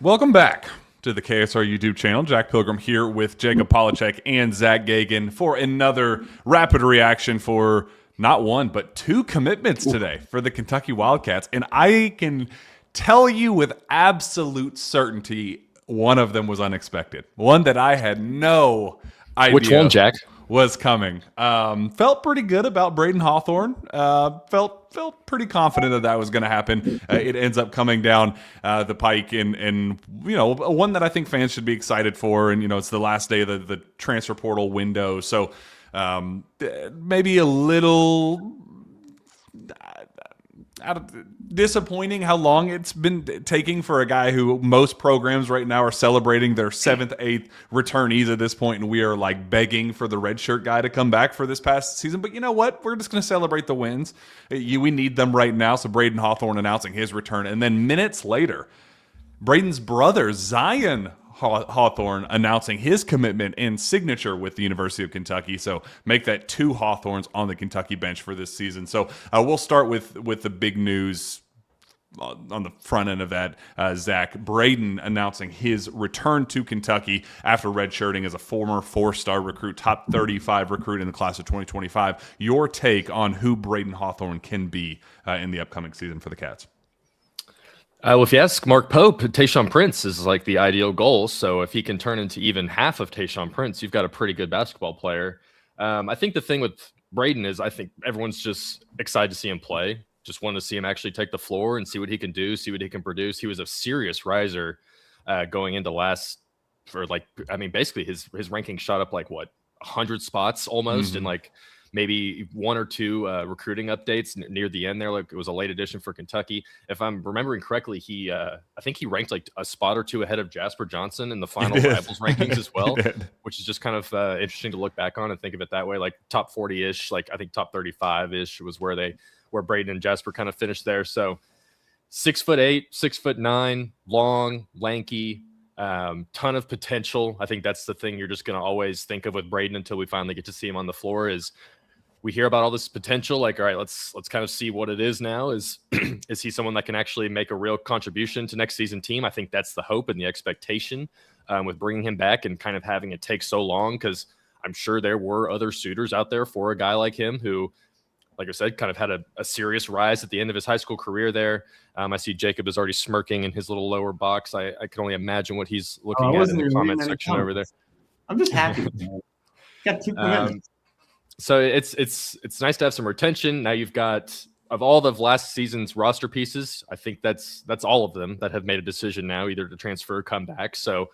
Welcome back to the KSR YouTube channel. Jack Pilgrim here with Jacob Polachek and Zach Gagan for another rapid reaction for not one, but two commitments today for the Kentucky Wildcats. And I can tell you with absolute certainty, one of them was unexpected. One that I had no idea. Which one, Jack? Was coming. Felt pretty good about Braden Hawthorn. Felt pretty confident that was going to happen. It ends up coming down the pike, and one that I think fans should be excited for. And it's the last day of the transfer portal window, so maybe a little disappointing how long it's been taking for a guy who most programs right now are celebrating their 7th, 8th returnees at this point, and we are like begging for the redshirt guy to come back for this past season. But you know what? We're just going to celebrate the wins. We need them right now. So Braydon Hawthorn announcing his return, and then minutes later, Braden's brother, Zyon Hawthorn, announcing his commitment and signature with the University of Kentucky. So make that 2 Hawthorns on the Kentucky bench for this season. So we'll start with the big news on the front end of that. Zach, Braden announcing his return to Kentucky after redshirting as a former 4-star recruit, top 35 recruit in the class of 2025. Your take on who Braden Hawthorn can be in the upcoming season for the Cats? Well, if you ask Mark Pope, Tayshaun Prince is like the ideal goal. So if he can turn into even half of Tayshaun Prince, you've got a pretty good basketball player. I think the thing with Braden is I think everyone's just excited to see him play. Just want to see him actually take the floor and see what he can do, see what he can produce. He was a serious riser going into basically his ranking shot up like 100 spots almost, and like maybe 1 or 2 recruiting updates near the end there. Like it was a late addition for Kentucky. If I'm remembering correctly, I think he ranked like a spot or 2 ahead of Jasper Johnson in the final Rivals rankings as well, which is just kind of interesting to look back on and think of it that way. Like top 40-ish, like I think top 35-ish was where Braden and Jasper kind of finished there. So 6'8", 6'9", long, lanky, ton of potential. I think that's the thing you're just going to always think of with Braden until we finally get to see him on the floor. Is we hear about all this potential, like, all right, let's kind of see what it is now. Is he someone that can actually make a real contribution to next season team? I think that's the hope and the expectation with bringing him back and kind of having it take so long, because I'm sure there were other suitors out there for a guy like him who, like I said, kind of had a serious rise at the end of his high school career there. I see Jacob is already smirking in his little lower box. I can only imagine what he's looking at in the comment section over there. I'm just happy. Got 2 commitments. So it's nice to have some retention. Now you've got, of all of last season's roster pieces, I think that's all of them that have made a decision now either to transfer or come back. So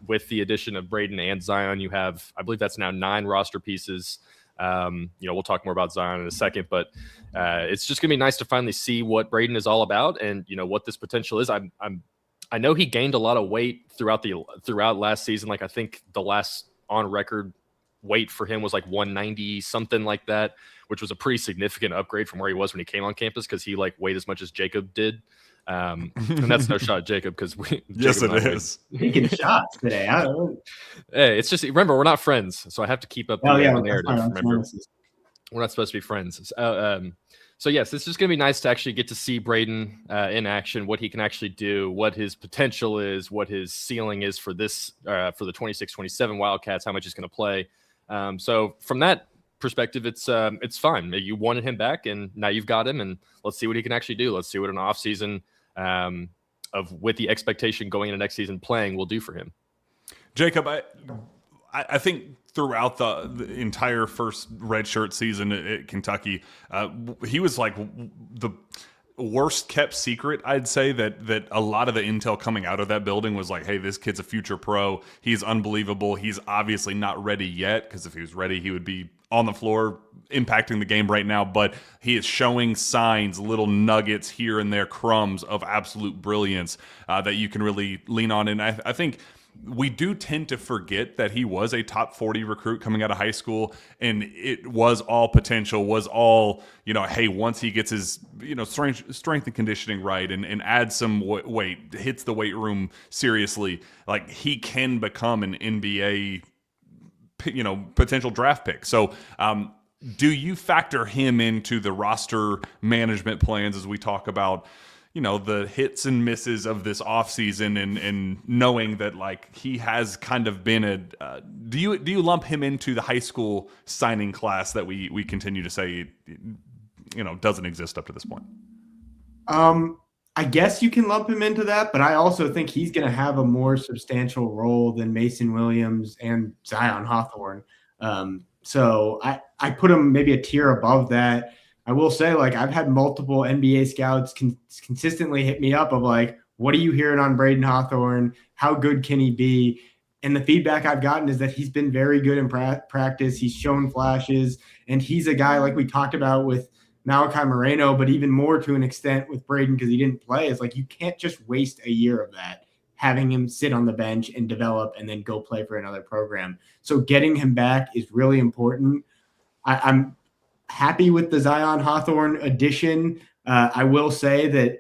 with the addition of Braden and Zyon, you have, I believe that's now 9 roster pieces. We'll talk more about Zyon in a second, but it's just gonna be nice to finally see what Braden is all about and what this potential is. I know he gained a lot of weight throughout last season. Like I think the last on record weight for him was like 190 something like that, which was a pretty significant upgrade from where he was when he came on campus, because he like weighed as much as Jacob did. And that's no shot at Jacob, because yes, it is taking shots today. Hey, it's just, remember, we're not friends, so I have to keep up the narrative. Remember, we're not supposed to be friends. So yes, it's just gonna be nice to actually get to see Braden in action, what he can actually do, what his potential is, what his ceiling is for this for the 26-27 Wildcats, how much he's gonna play. So from that perspective, it's fine. You wanted him back, and now you've got him, and let's see what he can actually do. Let's see what an off season with the expectation going into next season playing will do for him. Jacob, I think throughout the entire first redshirt season at Kentucky, he was like the worst kept secret. I'd say that a lot of the intel coming out of that building was like, hey, this kid's a future pro. He's unbelievable. He's obviously not ready yet, because if he was ready, he would be on the floor impacting the game right now. But he is showing signs, little nuggets here and there, crumbs of absolute brilliance that you can really lean on. And I think we do tend to forget that he was a top 40 recruit coming out of high school, and it was all potential, was all, hey, once he gets his, strength and conditioning right and adds some weight, hits the weight room seriously, like he can become an NBA, potential draft pick. So, do you factor him into the roster management plans as we talk about, the hits and misses of this offseason and knowing that like he has kind of been do you lump him into the high school signing class that we continue to say doesn't exist up to this point? I guess you can lump him into that, but I also think he's going to have a more substantial role than Mason Williams and Zyon Hawthorn. So I put him maybe a tier above that. I will say, like, I've had multiple NBA scouts consistently hit me up of like, what are you hearing on Braden Hawthorne? How good can he be? And the feedback I've gotten is that he's been very good in practice. He's shown flashes, and he's a guy like we talked about with Malachi Moreno, but even more to an extent with Braden because he didn't play. It's like you can't just waste a year of that, having him sit on the bench and develop and then go play for another program. So getting him back is really important. I'm happy with the Zyon Hawthorne addition. I will say that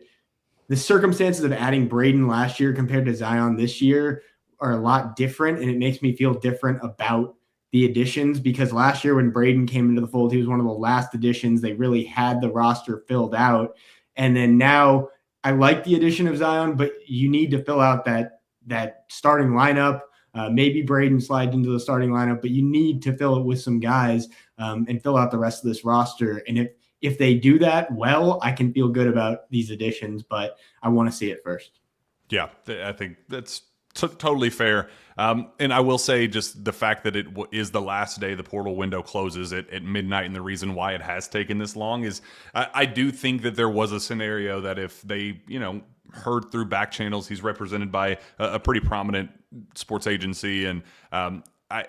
the circumstances of adding Braden last year compared to Zyon this year are a lot different, and it makes me feel different about the additions because last year when Braden came into the fold, he was one of the last additions. They really had the roster filled out. And then now I like the addition of Zyon, but you need to fill out that starting lineup. Maybe Braden slides into the starting lineup, but you need to fill it with some guys and fill out the rest of this roster. And if they do that well, I can feel good about these additions, but I want to see it first. Yeah, I think that's totally fair. And I will say just the fact that it is the last day the portal window closes at midnight, and the reason why it has taken this long is I do think that there was a scenario that if they, heard through back channels, he's represented by a pretty prominent sports agency, and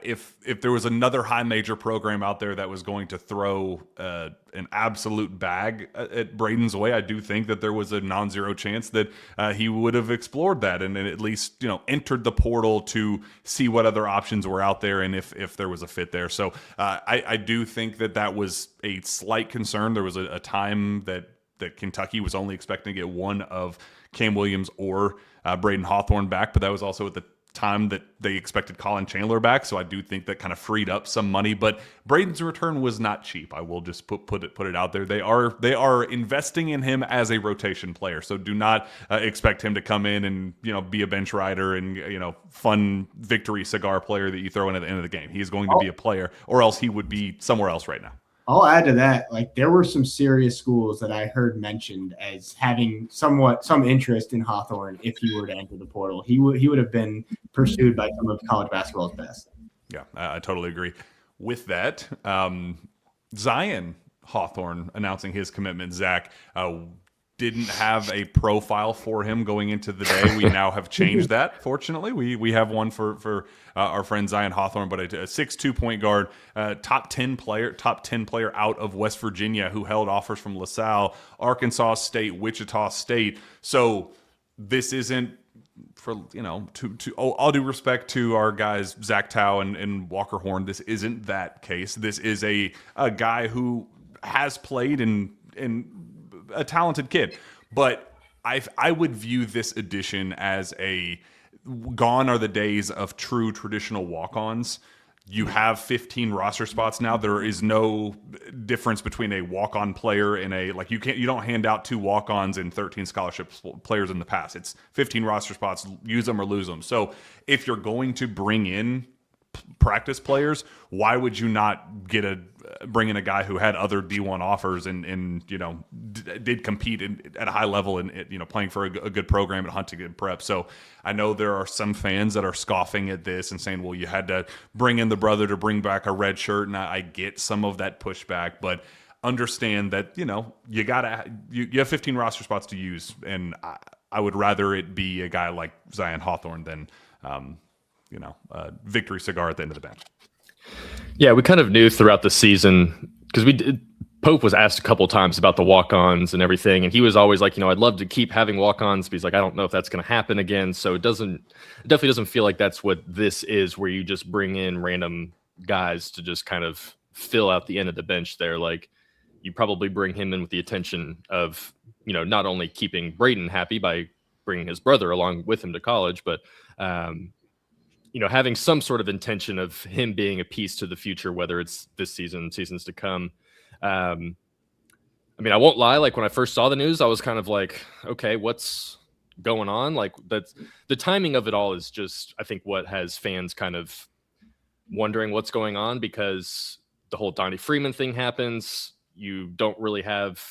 if there was another high major program out there that was going to throw an absolute bag at Braden's way, I do think that there was a non-zero chance that he would have explored that and at least entered the portal to see what other options were out there and if there was a fit there. So I do think that was a slight concern. There was a time that Kentucky was only expecting to get one of Cam Williams or Braden Hawthorne back, but that was also at the time that they expected Colin Chandler back. So I do think that kind of freed up some money, but Braden's return was not cheap. I will just put it out there. They are investing in him as a rotation player. So do not expect him to come in and, be a bench rider and, fun victory cigar player that you throw in at the end of the game. He is going to be a player, or else he would be somewhere else right now. I'll add to that. Like there were some serious schools that I heard mentioned as having some interest in Hawthorne if he were to enter the portal. He would have been pursued by some of college basketball's best. Yeah, I totally agree with that. Zyon Hawthorne announcing his commitment. Zach didn't have a profile for him going into the day. We now have changed that. Fortunately, we have one for our friend Zyon Hawthorne, but a 6'2" point guard, top 10 player out of West Virginia who held offers from LaSalle, Arkansas State, Wichita State. So this isn't for to all due respect to our guys Zach Tao and Walker Horn. This isn't that case. This is a guy who has played in a talented kid, but I would view this addition as gone are the days of true traditional walk-ons. You have 15 roster spots now. There is no difference between a walk-on player and you don't hand out 2 walk-ons and 13 scholarship players in the past. It's 15 roster spots, use them or lose them. So if you're going to bring in practice players, why would you not bring in a guy who had other D1 offers and did compete at a high level and playing for a good program at Huntington Prep. So I know there are some fans that are scoffing at this and saying, well, you had to bring in the brother to bring back a red shirt, and I get some of that pushback, but understand that you have 15 roster spots to use, and I would rather it be a guy like Zyon Hawthorne than a victory cigar at the end of the bench. Yeah, we kind of knew throughout the season because Pope was asked a couple times about the walk-ons and everything, and he was always like, I'd love to keep having walk-ons, but he's like, I don't know if that's going to happen again. So it definitely doesn't feel like that's what this is, where you just bring in random guys to just kind of fill out the end of the bench there. Like you probably bring him in with the intention of, not only keeping Braden happy by bringing his brother along with him to college, but having some sort of intention of him being a piece to the future, whether it's this season, seasons to come. I mean, I won't lie. Like when I first saw the news, I was kind of like, okay, what's going on? Like that's the timing of it all is just, I think, what has fans kind of wondering what's going on, because the whole Donnie Freeman thing happens. You don't really have,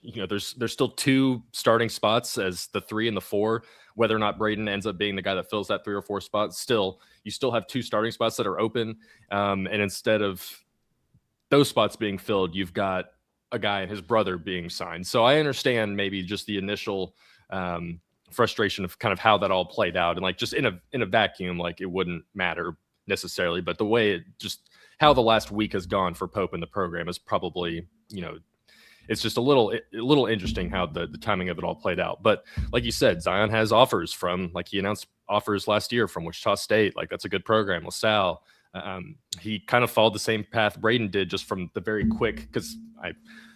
there's still 2 starting spots as the 3 and the 4. Whether or not Braden ends up being the guy that fills that 3 or 4 spots, you still have 2 starting spots that are open. And instead of those spots being filled, you've got a guy and his brother being signed. So I understand maybe just the initial frustration of kind of how that all played out, and like just in a vacuum, like it wouldn't matter necessarily, but the way how the last week has gone for Pope in the program is probably, it's just a little interesting how the timing of it all played out. But like you said, Zyon has offers from, like he announced offers last year from Wichita State. Like that's a good program. LaSalle. He kind of followed the same path Braden did, just from the very quick, because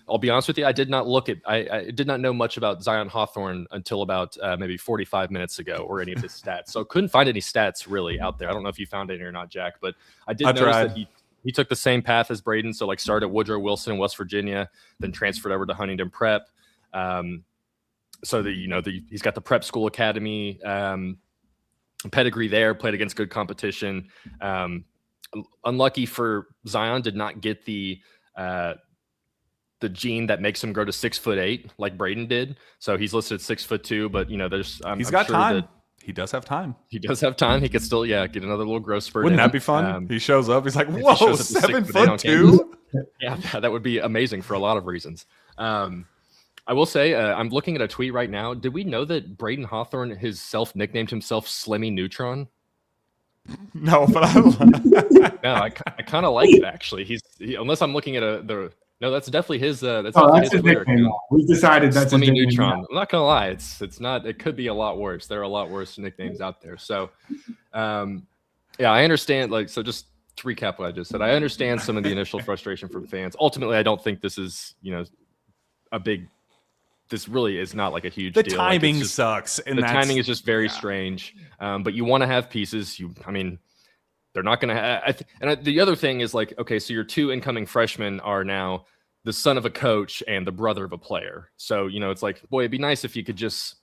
I'll be honest with you, I did not know much about Zyon Hawthorne until about maybe 45 minutes ago, or any of his stats. So couldn't find any stats really out there. I don't know if you found any or not, Jack, but I did notice that he took the same path as Braden. So like started at Woodrow Wilson in West Virginia, then transferred over to Huntington Prep. So he's got the prep school academy pedigree there, played against good competition. Unlucky for Zyon, did not get the gene that makes him grow to 6'8" like Braden did. So he's listed at 6'2", but he's got time. He does have time. He does have time. He could still, get another little growth spurt. Wouldn't that be fun? He shows up. He's like, whoa, 7'2". Yeah, that would be amazing for a lot of reasons. I will say, I'm looking at a tweet right now. Did we know that Braden Hawthorne, his nicknamed himself Slimmy Neutron? No, but I kind of like it actually. Unless I'm looking at no, that's definitely his. That's his nickname. We've decided that's Slimmy Neutron. I'm not gonna lie, it's not. It could be a lot worse. There are a lot worse nicknames out there. So, I understand. So just to recap what I just said, I understand some of the initial frustration from fans. Ultimately, I don't think this is this really is not like a huge deal. The timing sucks. And the timing is just very strange. But you want to have pieces. They're not going to have. The other thing is like, okay, so your 2 incoming freshmen are now the son of a coach and the brother of a player. So, it's like, boy, it'd be nice if you could just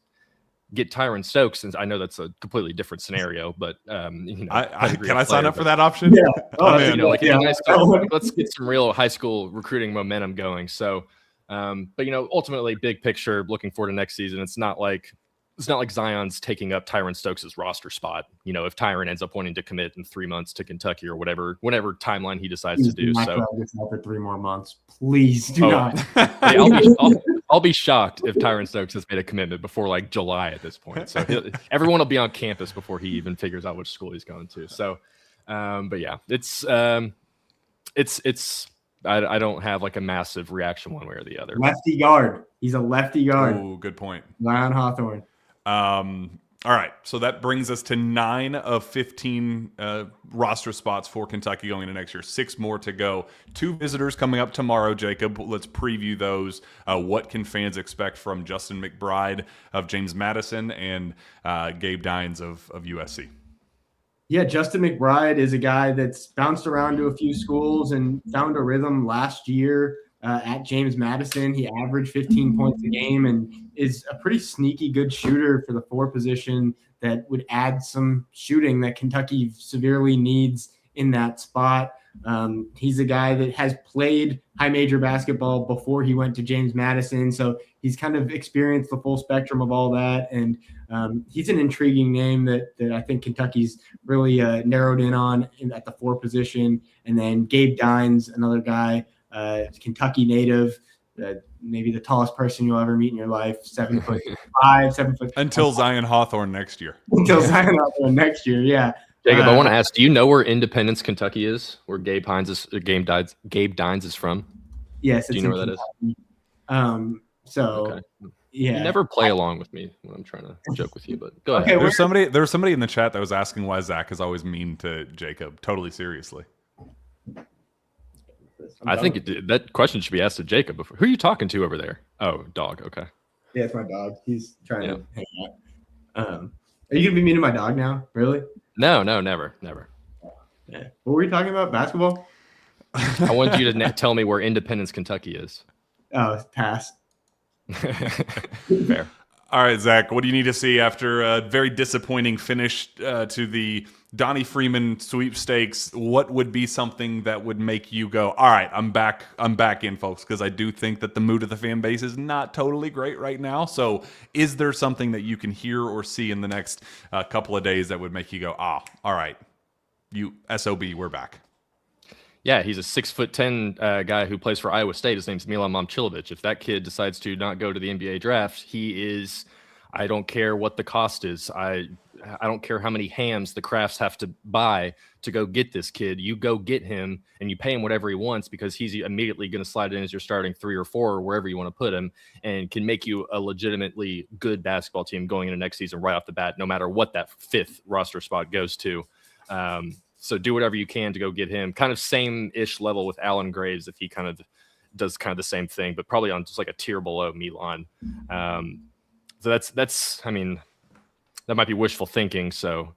get Tyron Stokes. And I know that's a completely different scenario, but can I sign up for that option? Yeah. Let's get some real high school recruiting momentum going. So, but ultimately, big picture, looking forward to next season. It's not like Zion's taking up Tyron Stokes' roster spot. If Tyron ends up wanting to commit in 3 months to Kentucky or whatever timeline he decides to do. So for 3 more months, please do not. I'll be shocked if Tyron Stokes has made a commitment before like July at this point. So everyone will be on campus before he even figures out which school he's going to. So, but yeah, it's. I don't have like a massive reaction one way or the other. Lefty guard. He's a lefty guard. Oh, good point. Zyon Hawthorne. All right. So that brings us to 9 of 15 roster spots for Kentucky going into next year. 6 more to go. 2 visitors coming up tomorrow, Jacob. Let's preview those. What can fans expect from Justin McBride of James Madison and Gabe Dines of USC? Yeah, Justin McBride is a guy that's bounced around to a few schools and found a rhythm last year at James Madison. He averaged 15 points a game and is a pretty sneaky good shooter for the 4 position that would add some shooting that Kentucky severely needs in that spot. He's a guy that has played high major basketball before he went to James Madison, so he's kind of experienced the full spectrum of all that, and he's an intriguing name that I think Kentucky's really narrowed in on at the 4 position. And then Gabe Dines, another guy, Kentucky native, maybe the tallest person you'll ever meet in your life, 7'5", 7 foot. Until Zyon Hawthorne next year. Until Zyon Hawthorne next year, yeah. Jacob, I want to ask, do you know where Independence, Kentucky is? Where Gabe Dines is from? Yes. Do you know where that is? Okay. Yeah. You never play along with me when I'm trying to joke with you, but go ahead. Okay, there was somebody in the chat that was asking why Zach is always mean to Jacob. Totally seriously. I think that question should be asked to Jacob. Who are you talking to over there? Oh, dog. Okay. Yeah, it's my dog. He's trying to hang out. Are you gonna be mean to my dog now? Really? No, never. Yeah. What were we talking about? Basketball? I wanted you to tell me where Independence, Kentucky is. Pass. Fair. All right, Zach, what do you need to see after a very disappointing finish to the Donnie Freeman sweepstakes? What would be something that would make you go, all right, I'm back in, folks? Because I do think that the mood of the fan base is not totally great right now. So is there something that you can hear or see in the next couple of days that would make you go, all right, you SOB, we're back? Yeah, he's a 6'10" guy who plays for Iowa State. His name's Milan Momcilovic. If that kid decides to not go to the NBA draft, he is. I don't care what the cost is. I don't care how many hams the Crafts have to buy to go get this kid. You go get him and you pay him whatever he wants, because he's immediately going to slide in as your starting 3 or 4 or wherever you want to put him, and can make you a legitimately good basketball team going into next season right off the bat, no matter what that 5th roster spot goes to. So do whatever you can to go get him. Kind of same-ish level with Alan Graves, if he kind of does kind of the same thing, but probably on just like a tier below Milan. So that's I mean, that might be wishful thinking. So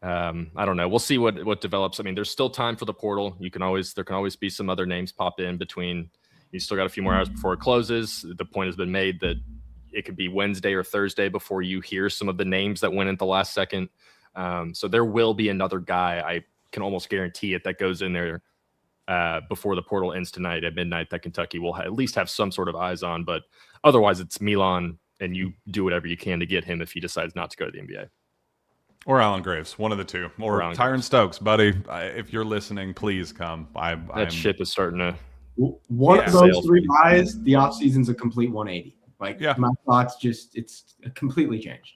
I don't know. We'll see what develops. I mean, there's still time for the portal. There can always be some other names pop in between. You still got a few more hours before it closes. The point has been made that it could be Wednesday or Thursday before you hear some of the names that went in the last second. So there will be another guy, I can almost guarantee it, that goes in there before the portal ends tonight at midnight that Kentucky will at least have some sort of eyes on. But otherwise, it's Milan, and you do whatever you can to get him if he decides not to go to the NBA. Or Alan Graves, one of the two. Or Tyron Stokes, buddy. If you're listening, please come. That ship is starting to... One of those 3 guys, the offseason's a complete 180. My thoughts it's completely changed.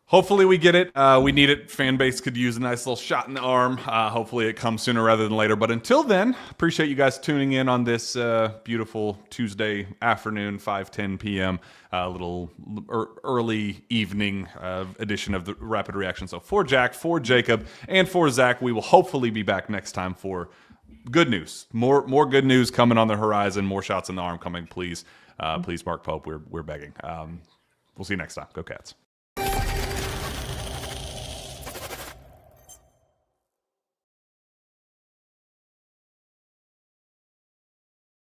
Hopefully we get it. We need it. Fan base could use a nice little shot in the arm. Hopefully it comes sooner rather than later. But until then, appreciate you guys tuning in on this beautiful Tuesday afternoon, 5:10 p.m., little early evening edition of the Rapid Reaction. So for Jack, for Jacob, and for Zach, we will hopefully be back next time for good news. More good news coming on the horizon. More shots in the arm coming, please. Please, Mark Pope, we're begging. We'll see you next time. Go Cats.